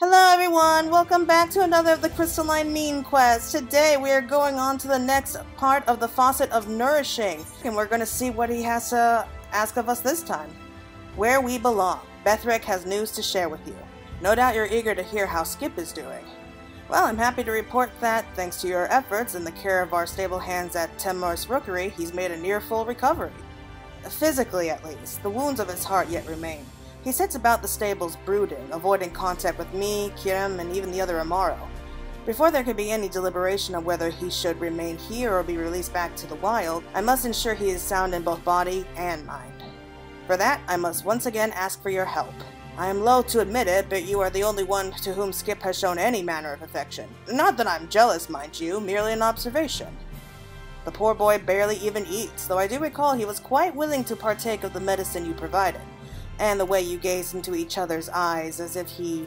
Hello everyone, welcome back to another of the Crystalline Mean quests. Today we are going on to the next part of the Facet of Nourishing, and we're going to see what he has to ask of us this time. Where we belong. Bethrick has news to share with you. No doubt you're eager to hear how Skip is doing. Well, I'm happy to report that, thanks to your efforts and the care of our stable hands at Temnor's Rookery, he's made a near full recovery. Physically, at least, the wounds of his heart yet remain. He sits about the stables brooding, avoiding contact with me, Kirim, and even the other Amaro. Before there could be any deliberation on whether he should remain here or be released back to the wild, I must ensure he is sound in both body and mind. For that, I must once again ask for your help. I am loath to admit it, but you are the only one to whom Skip has shown any manner of affection. Not that I'm jealous, mind you, merely an observation. The poor boy barely even eats, though I do recall he was quite willing to partake of the medicine you provided. And the way you gaze into each other's eyes as if he...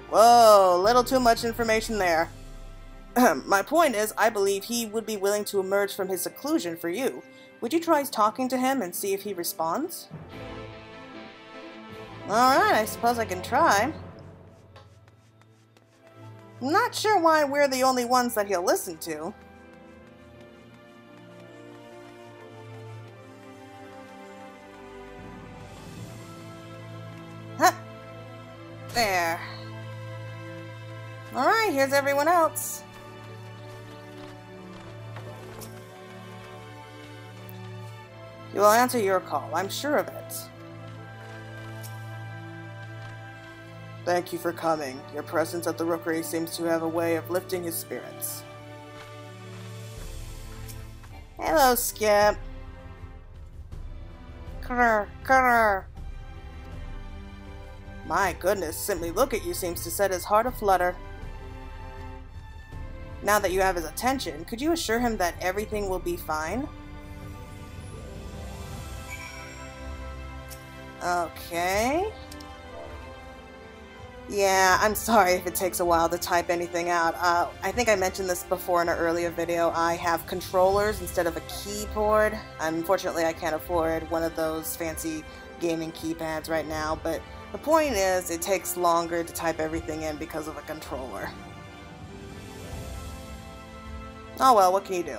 Whoa, little too much information there. My point is, I believe he would be willing to emerge from his seclusion for you. Would you try talking to him and see if he responds? Alright, I suppose I can try. I'm not sure why we're the only ones that he'll listen to. There. Alright, here's everyone else. He will answer your call, I'm sure of it. Thank you for coming. Your presence at the Rookery seems to have a way of lifting his spirits. Hello, Skip. Grr. My goodness, simply look at you seems to set his heart aflutter. Now that you have his attention, could you assure him that everything will be fine? Okay. Yeah, I'm sorry if it takes a while to type anything out. I think I mentioned this before in an earlier video. I have controllers instead of a keyboard. Unfortunately, I can't afford one of those fancy gaming keypads right now, but the point is, it takes longer to type everything in because of a controller. Oh well, what can you do?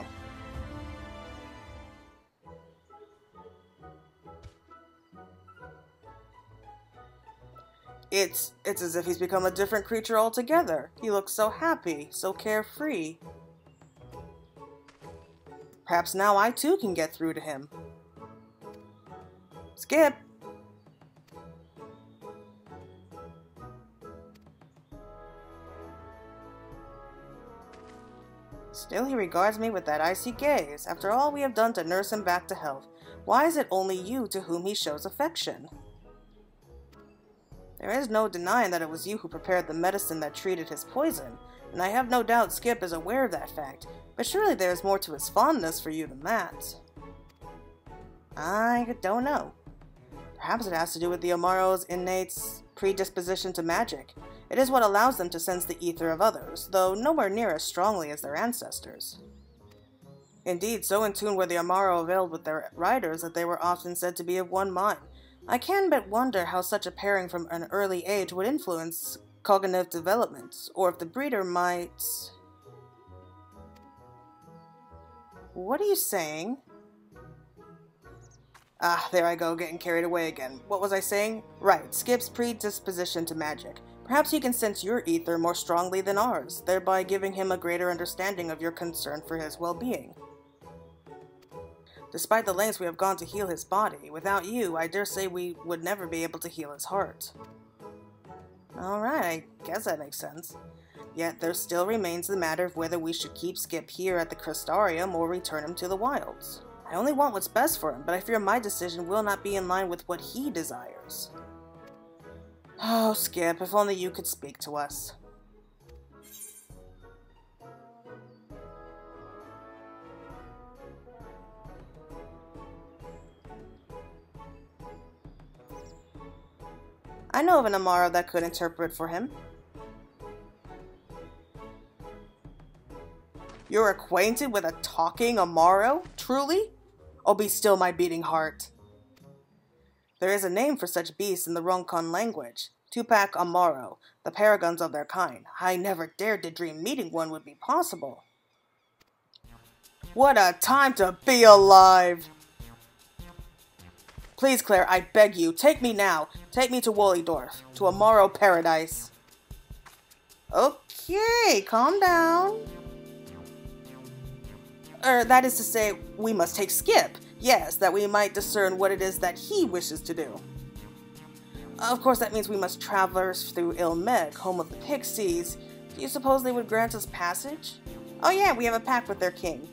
It's as if he's become a different creature altogether. He looks so happy, so carefree. Perhaps now I too can get through to him. Skip! Still he regards me with that icy gaze. After all we have done to nurse him back to health, why is it only you to whom he shows affection? There is no denying that it was you who prepared the medicine that treated his poison, and I have no doubt Skip is aware of that fact, but surely there is more to his fondness for you than that. I don't know. Perhaps it has to do with the Amaro's innate predisposition to magic. It is what allows them to sense the ether of others, though nowhere near as strongly as their ancestors. Indeed, so in tune were the Amaro veiled with their riders that they were often said to be of one mind. I can but wonder how such a pairing from an early age would influence cognitive development, or if the breeder might... What are you saying? Ah, there I go, getting carried away again. What was I saying? Right, Skip's predisposition to magic. Perhaps he can sense your ether more strongly than ours, thereby giving him a greater understanding of your concern for his well-being. Despite the lengths we have gone to heal his body, without you, I dare say we would never be able to heal his heart. Alright, I guess that makes sense. Yet there still remains the matter of whether we should keep Skip here at the Crystarium or return him to the wilds. I only want what's best for him, but I fear my decision will not be in line with what he desires. Oh, Skip, if only you could speak to us. I know of an Amaro that could interpret for him. You're acquainted with a talking Amaro? Truly? Oh, be still my beating heart. There is a name for such beasts in the Roncon language. Two-pack Amaro, the paragons of their kind. I never dared to dream meeting one would be possible. What a time to be alive! Please, Claire, I beg you, take me now. Take me to Wollydorf, to Amaro Paradise. Okay, calm down. That is to say, we must take Skip. Yes, that we might discern what it is that he wishes to do. Of course, that means we must traverse through Il Mheg, home of the Pixies. Do you suppose they would grant us passage? Oh yeah, we have a pact with their king.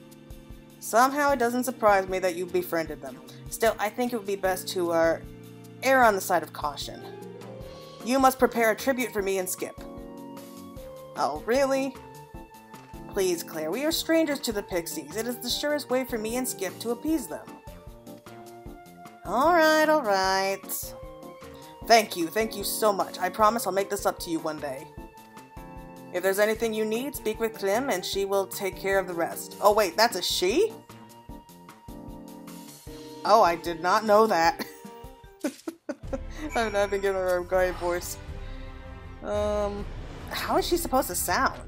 Somehow it doesn't surprise me that you befriended them. Still, I think it would be best to, err on the side of caution. You must prepare a tribute for me and Skip. Oh, really? Please, Claire, we are strangers to the Pixies. It is the surest way for me and Skip to appease them. Alright, alright. Thank you so much. I promise I'll make this up to you one day. If there's anything you need, speak with Klim and she will take care of the rest. Oh wait, that's a she? Oh, I did not know that. I've not been given her a guy voice. How is she supposed to sound?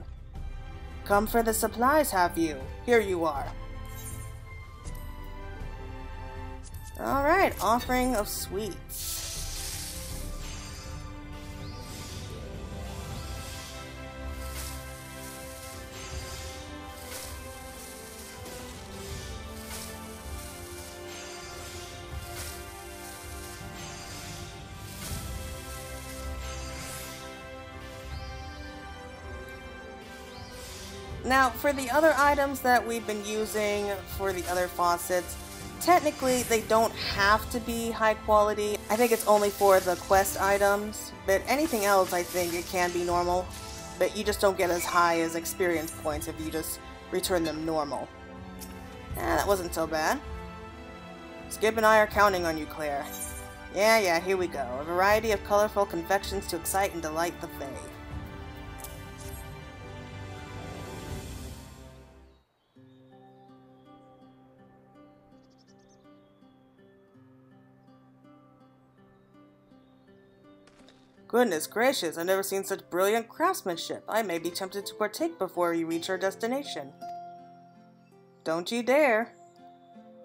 Come for the supplies, have you? Here you are. Alright, offering of sweets. Now, for the other items that we've been using for the other faucets, technically they don't have to be high quality. I think it's only for the quest items, but anything else I think it can be normal. But you just don't get as high as experience points if you just return them normal. That wasn't so bad. Skip and I are counting on you, Claire. Yeah, here we go. A variety of colorful confections to excite and delight the Fae. Goodness gracious, I've never seen such brilliant craftsmanship. I may be tempted to partake before you reach our destination. Don't you dare.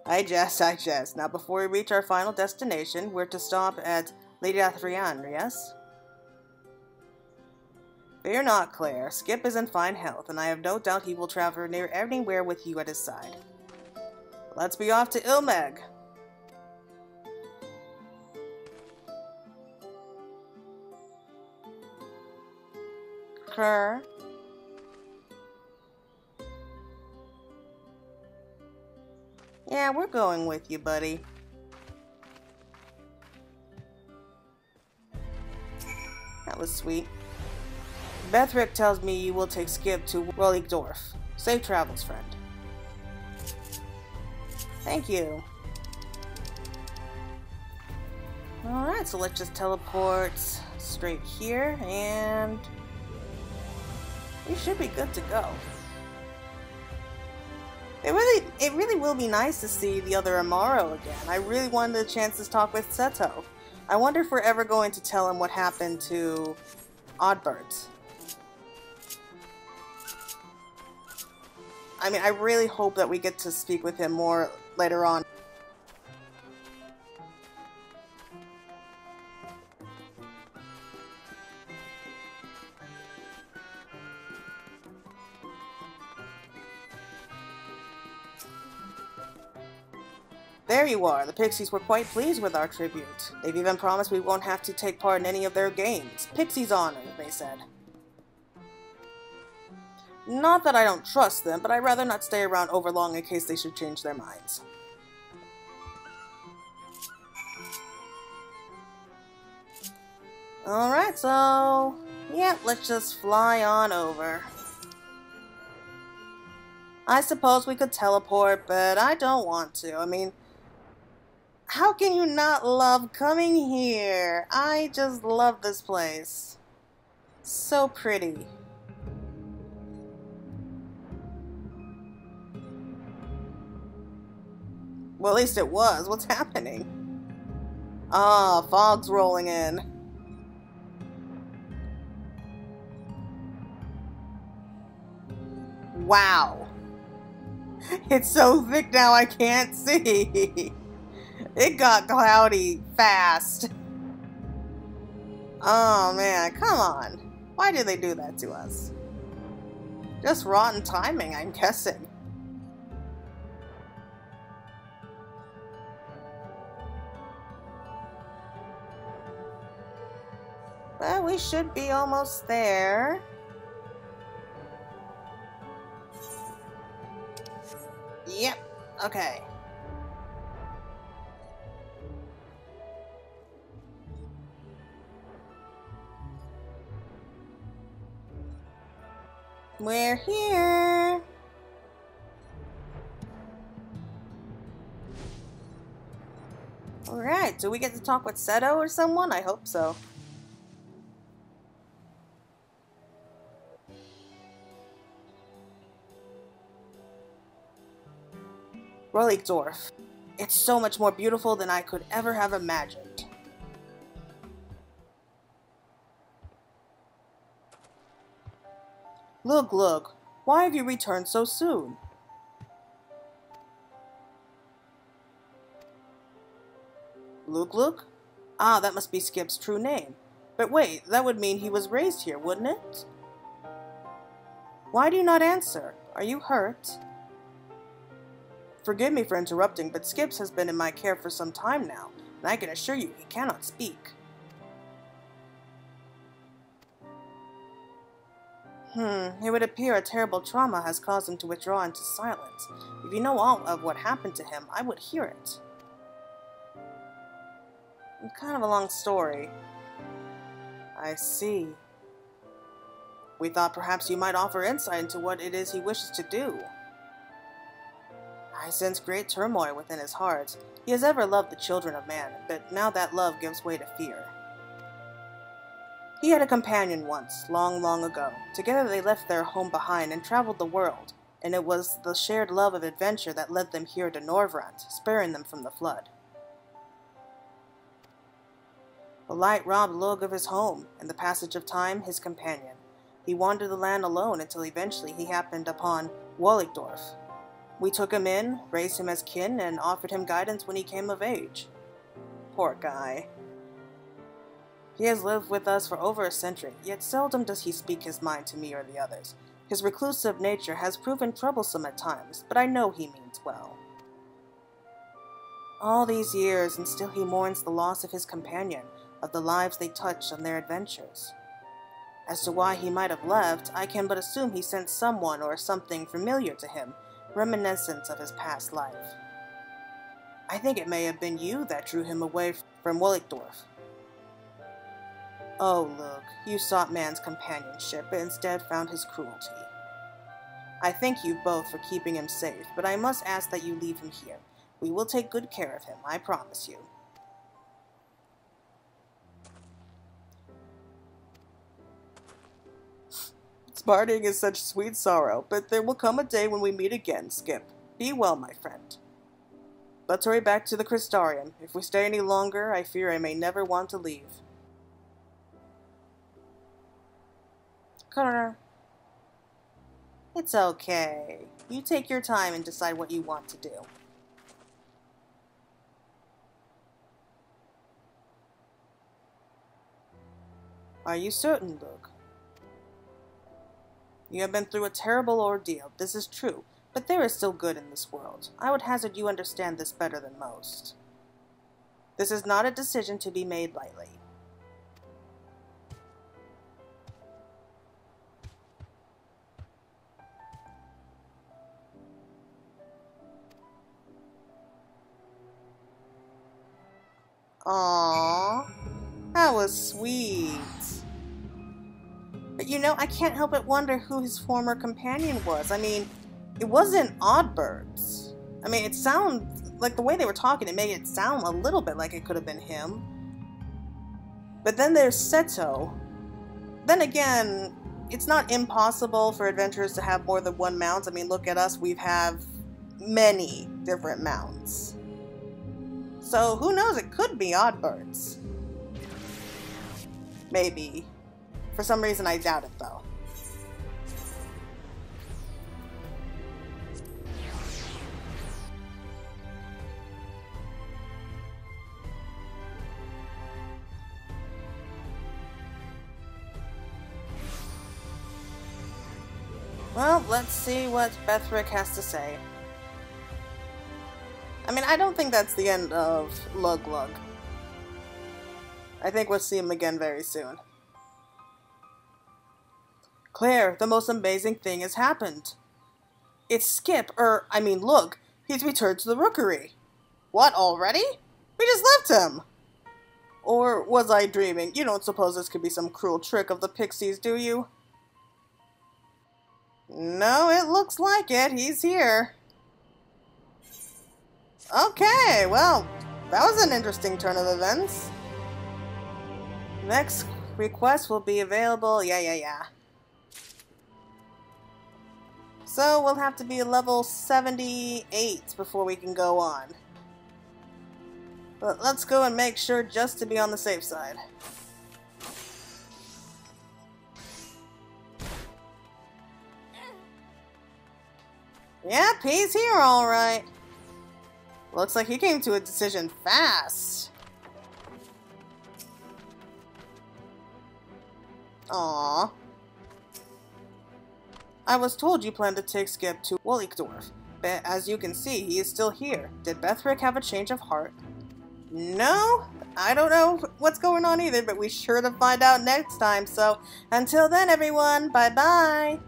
I jest. Now before we reach our final destination, we're to stop at Lady Athrian, yes? Fear not, Claire. Skip is in fine health, and I have no doubt he will travel near anywhere with you at his side. Let's be off to Il Mheg. Claire? Yeah, we're going with you, buddy. That was sweet. Bethrick tells me you will take Skip to Wollydorf. Safe travels, friend. Thank you. Alright, so let's just teleport straight here, and we should be good to go. It really will be nice to see the other Amaro again. I really wanted a chance to talk with Seto. I wonder if we're ever going to tell him what happened to Oddbirds. I mean, I really hope that we get to speak with him more later on. There you are. The Pixies were quite pleased with our tribute. They've even promised we won't have to take part in any of their games. Pixies honor, they said. Not that I don't trust them, but I'd rather not stay around overlong in case they should change their minds. Alright, so yeah, let's just fly on over. I suppose we could teleport, but I don't want to. I mean, how can you not love coming here? I just love this place. So pretty. Well, at least it was. What's happening? Ah, fog's rolling in. Wow. It's so thick now I can't see. It got cloudy fast. Oh man, come on. Why did they do that to us? Just rotten timing, I'm guessing. Well, we should be almost there. Yep, okay. We're here. Alright, do we get to talk with Seto or someone? I hope so. Rolligdorf. It's so much more beautiful than I could ever have imagined. Look, why have you returned so soon? Look? Ah, that must be Skip's true name. But wait, that would mean he was raised here, wouldn't it? Why do you not answer? Are you hurt? Forgive me for interrupting, but Skips has been in my care for some time now, and I can assure you he cannot speak. It would appear a terrible trauma has caused him to withdraw into silence. If you know all of what happened to him, I would hear it. It's kind of a long story. I see. We thought perhaps you might offer insight into what it is he wishes to do. I sense great turmoil within his heart. He has ever loved the children of man, but now that love gives way to fear. He had a companion once, long ago. Together they left their home behind and traveled the world, and it was the shared love of adventure that led them here to Norvrand, sparing them from the flood. The light robbed Lug of his home, and the passage of time, his companion. He wandered the land alone until eventually he happened upon Rolligdorf. We took him in, raised him as kin, and offered him guidance when he came of age. Poor guy. He has lived with us for over a century, yet seldom does he speak his mind to me or the others. His reclusive nature has proven troublesome at times, but I know he means well. All these years, and still he mourns the loss of his companion, of the lives they touched on their adventures. As to why he might have left, I can but assume he sensed someone or something familiar to him, reminiscent of his past life. I think it may have been you that drew him away from Rolligdorf. Oh, Lug, you sought man's companionship, but instead found his cruelty. I thank you both for keeping him safe, but I must ask that you leave him here. We will take good care of him, I promise you. Parting is such sweet sorrow, but there will come a day when we meet again, Skip. Be well, my friend. Let's hurry back to the Crystarium. If we stay any longer, I fear I may never want to leave. Connor. It's okay. You take your time and decide what you want to do. Are you certain, Luke? You have been through a terrible ordeal, this is true, but there is still good in this world. I would hazard you understand this better than most. This is not a decision to be made lightly. Aww, that was sweet. But you know, I can't help but wonder who his former companion was. I mean, it wasn't Oddbirds. I mean, it sounds like the way they were talking, it made it sound a little bit like it could have been him. But then there's Seto. Then again, it's not impossible for adventurers to have more than one mount. I mean, look at us, we have many different mounts. So who knows, it could be Oddbirds. Maybe. For some reason, I doubt it, though. Well, let's see what Bethrick has to say. I mean, I don't think that's the end of Lug Lug. I think we'll see him again very soon. Claire, the most amazing thing has happened. It's Skip, look, he's returned to the rookery. What, already? We just left him! Or was I dreaming? You don't suppose this could be some cruel trick of the pixies, do you? No, it looks like it. He's here. Okay, well, that was an interesting turn of events. Next request will be available. Yeah. So we'll have to be level 78 before we can go on. But let's go and make sure just to be on the safe side. Yep, he's here alright. Looks like he came to a decision fast. Aww. I was told you planned to take Skip to Wollickdorf, but as you can see, he is still here. Did Bethrick have a change of heart? No, I don't know what's going on either, but we sure to find out next time. So, until then, everyone, bye-bye.